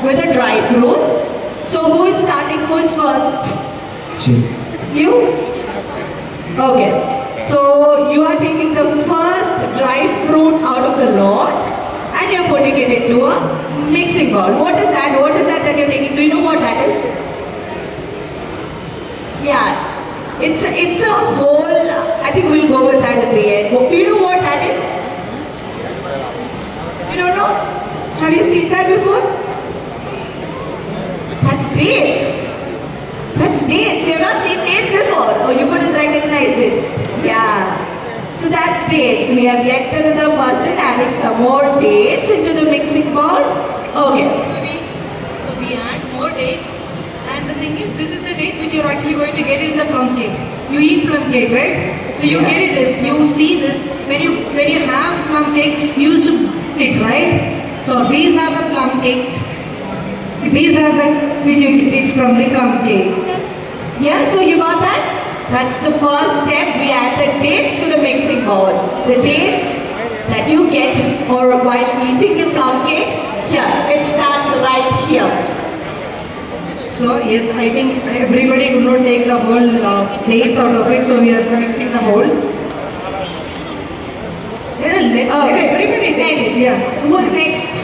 with the dry fruits. So who is starting? Who is first? You? Okay. So you are taking the first dry fruit out of the lot and you're putting it into a mixing bowl. What is that? What is that you're taking? Do you know what that is? Yeah. It's a whole, I think we'll go with that in the end. Do you know what that is? You don't know? Have you seen that before? That's dates. That's dates. You've not seen dates before. Oh, you couldn't recognize it. Yeah. So that's dates. We have yet another person adding some more dates into the mixing bowl. Okay. So we add more dates. And the thing is, this is the dates which you're actually going to get in the plum cake. You eat plum cake, right? So you get it this, you see this. When you have plum cake, you used to eat it, right? So these are the plum cakes. These are the which you eat from the plum cake. Yeah, so you got that? That's the first step. We add the dates to the mixing bowl. The dates that you get or while eating the plum cake, here, it starts right here. So yes, I think everybody could not take the whole dates out of it, so we are mixing the whole. Everybody next. Yes. Who's next?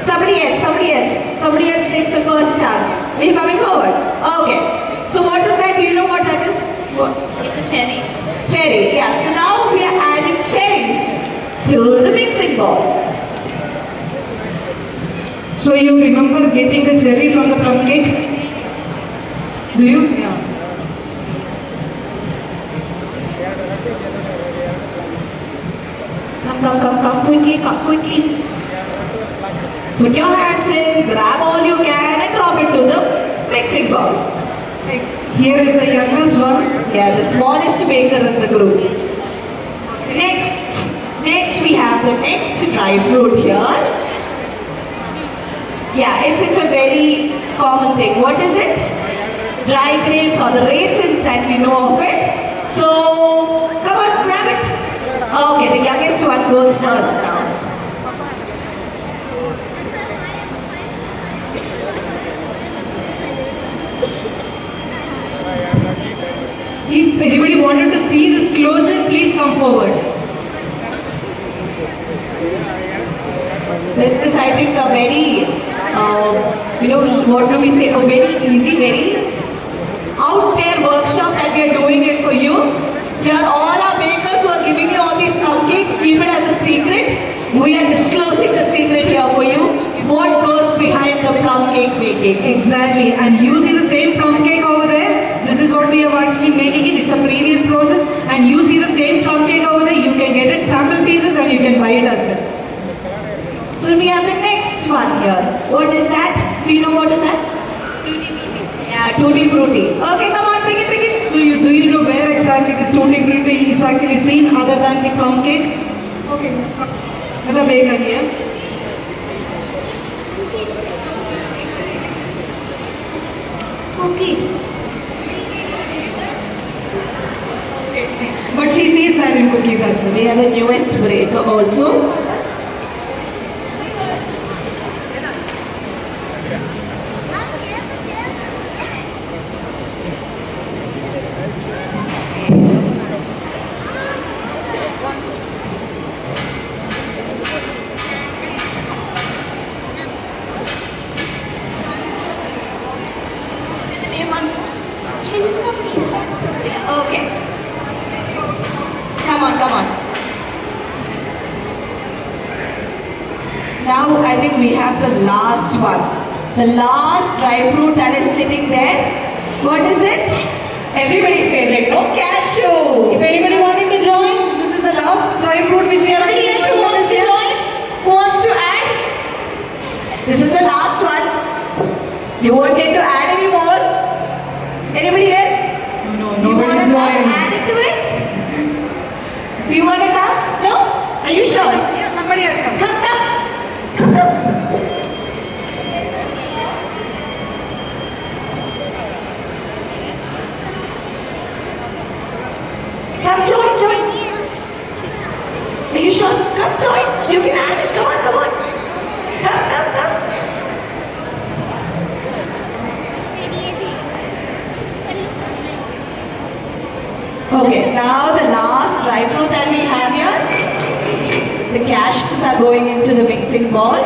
Somebody else takes the first chance. Are you coming forward? Okay. So what is that? Do you know what that is? What? It's a cherry. Cherry, yeah. So now we are adding cherries to the mixing bowl. So you remember getting the cherry from the plum cake? Do you? Yeah. Come quickly. Put your hands in, grab all you can and drop it to the mixing bowl. Here is the youngest one. Yeah, the smallest baker in the group. Next we have the next dry fruit here. Yeah, it's a very common thing. What is it? Dry grapes or the raisins that we know of it. So, come on, grab it. Okay, the youngest one goes first now. If anybody wanted to see this closer, please come forward. This is, I think, a very, what do we say, a very easy, very out there workshop that we are doing it for you. Here all our bakers who are giving you all these plum cakes, keep it as a secret. We are disclosing the secret here for you. What goes behind the plum cake baking. Exactly, and you see the same plum cake over there. This is what we have actually making it. It's a previous process, and you see the same plum cake over there. You can get it sample pieces and you can buy it as well. So we have the next one here. What is that? Do you know what is that? Tutti frutti. Yeah, tutti frutti. Okay, come on, pick it. So do you know where exactly this tutti frutti is actually seen other than the plum cake? Okay. Another baker here. Okay. But she sees that in cookies as well. We have a newest breaker also. Okay. Come on. Now I think we have the last one. The last dry fruit that is sitting there. What is it? Everybody's favorite, no? Cashew. If anybody wanted to join, this is the last dry fruit which we are Anybody else who wants to join? Who wants to add? This is the last one. You won't get to add any more. Anybody else? No, You want nobody's to joining. add it to it? Do you want to come? No? Are you sure? Yeah, somebody had come. Come. Come join. Are you sure? Come join. You can add it. Come on. Come. Okay, now the last dry fruit that we have here. The cashews are going into the mixing bowl.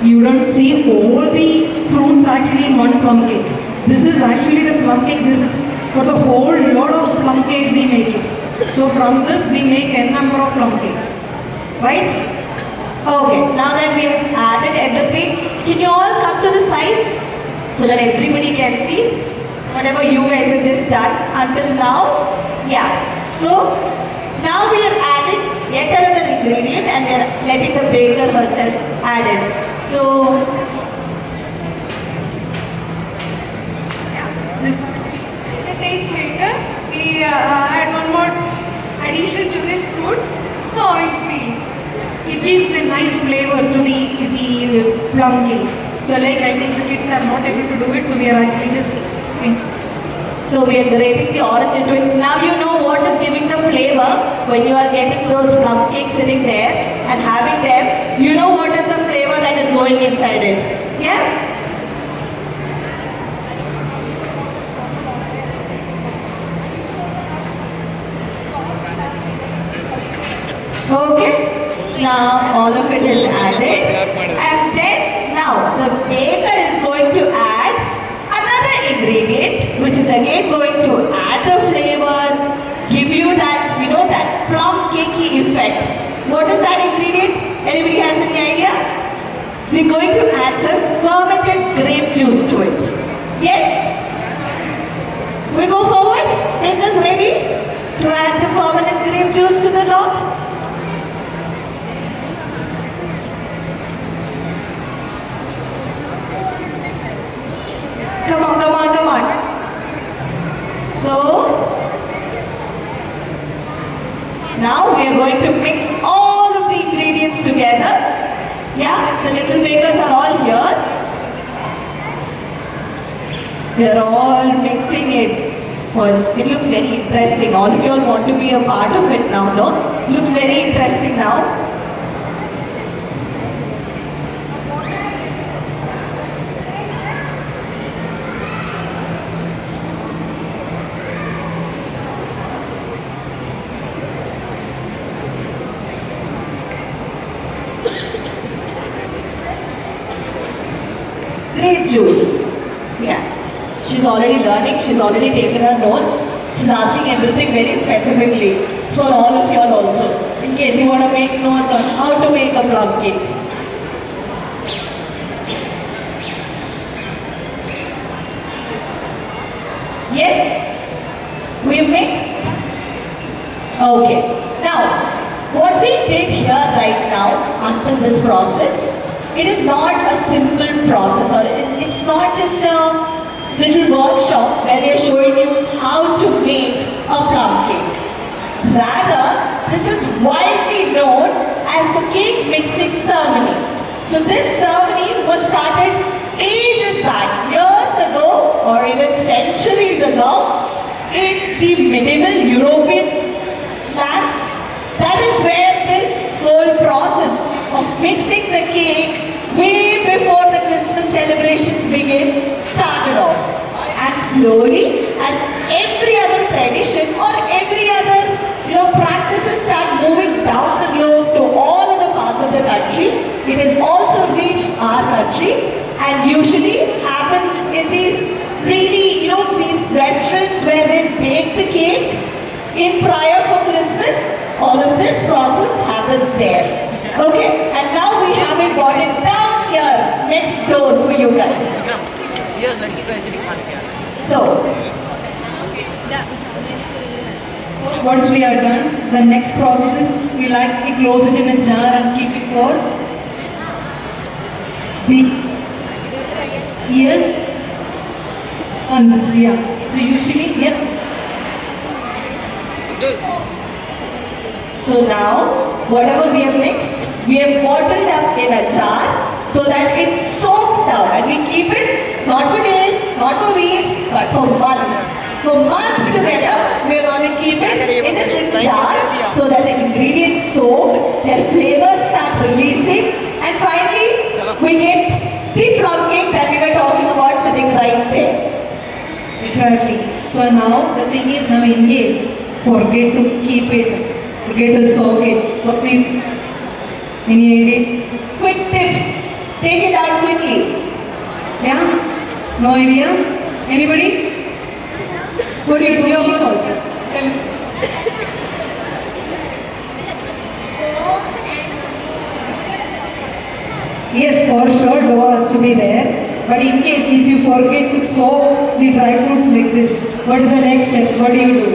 You don't see all the fruits actually in one plum cake. This is actually the plum cake. This is for the whole lot of plum cake we make it. So from this we make n number of plum cakes. Right? Okay, now that we have added everything, can you all come to the sides so that everybody can see whatever you guys have just done until now? Yeah. So now we are adding yet another ingredient and we are letting the baker herself add it. So As a taste maker, we add one more addition to these fruits, the orange peel. It gives a nice flavor to the plum cake. So like I think the kids are not able to do it, so we are actually just So we are grating the orange into it. Now you know what is giving the flavor when you are getting those plum cakes sitting there and having them. You know what is the flavor that is going inside it. Yeah? Okay. Now all of it is added. And then now the baker is going to add another ingredient which is again going to add the flavor, give you that, you know, that plum cakey effect. What is that ingredient? Anybody has any idea? We're going to add some fermented grape juice to it. Yes? We go forward? Make us ready to add the fermented grape juice to the log? Come on, come on, come on. So, now we are going to mix all of the ingredients together. Yeah, the little bakers are all here. They are all mixing it. Well, it looks very interesting. All of you all want to be a part of it now, no? It looks very interesting now. Grape juice. Yeah. She's already learning. She's already taken her notes. She's asking everything very specifically. It's for all of you all also. In case you want to make notes on how to make a plum cake. Yes? We mixed? Okay. Now, what we did here right now until this process, it is not a simple process, or it's not just a little workshop where we are showing you how to make a plum cake. Rather, this is widely known as the cake mixing ceremony. So this ceremony was started ages back, years ago or even centuries ago in the medieval European lands. That is where this whole process of mixing the cake way before the Christmas celebrations begin started off. And slowly, as every other tradition or every other practices start moving down the globe to all other parts of the country, it has also reached our country and usually happens in these really, these restaurants where they bake the cake in prior for Christmas. All of this process happens there. Okay, and now we have it brought it down here next door for you guys. So, once we are done, the next process is we close it in a jar and keep it for weeks, years, months. Yeah. So usually, yeah. So now, whatever we have mixed, we have bottled up in a jar so that it soaks down and we keep it not for days, not for weeks, but for months. For months together, we are going to keep it in this little jar so that the ingredients soak, their flavors start releasing, and finally, we get the plum cake that we were talking about sitting right there. Exactly. So now the thing is, now in case forget to keep it, forget to soak it, what we, any idea? Quick tips. Take it out quickly. Yeah? No idea? Anybody? What do you do? She knows. Yes, for sure dough has to be there. But in case if you forget to soak the dry fruits like this, what is the next steps? What do you do?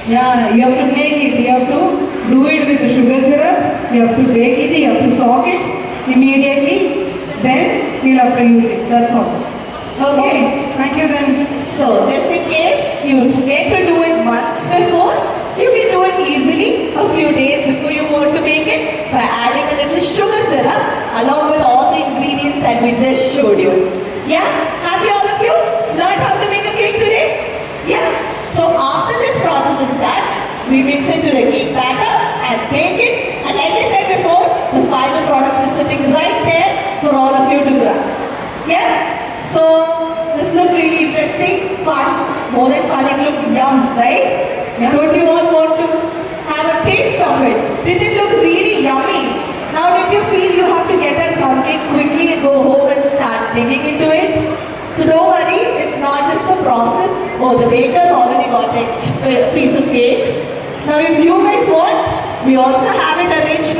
Yeah, you have to make it. You have to do it with the sugar syrup. You have to bake it. You have to soak it immediately. Then you'll have to use it. That's all. Okay. Thank you then. So, just in case you forget to do it months before, you can do it easily a few days before you want to make it by adding a little sugar syrup along with all the ingredients that we just showed you. Yeah? Happy all of you? Learned how to make a cake today? Yeah? So, after this process is done, we mix it to the cake batter and bake it. And like I said before, the final product is sitting right there for all of you to grab. Yeah? So, this looked really interesting, fun. More than fun, it looked yum, right? Yeah. Don't you all want to have a taste of it? Did it look really yummy? Now, did you feel you have to get a cupcake quickly and go home and start digging into it? So don't worry, it's not just the process. Oh, the baker's already got a piece of cake. Now, if you guys want, we also have it arranged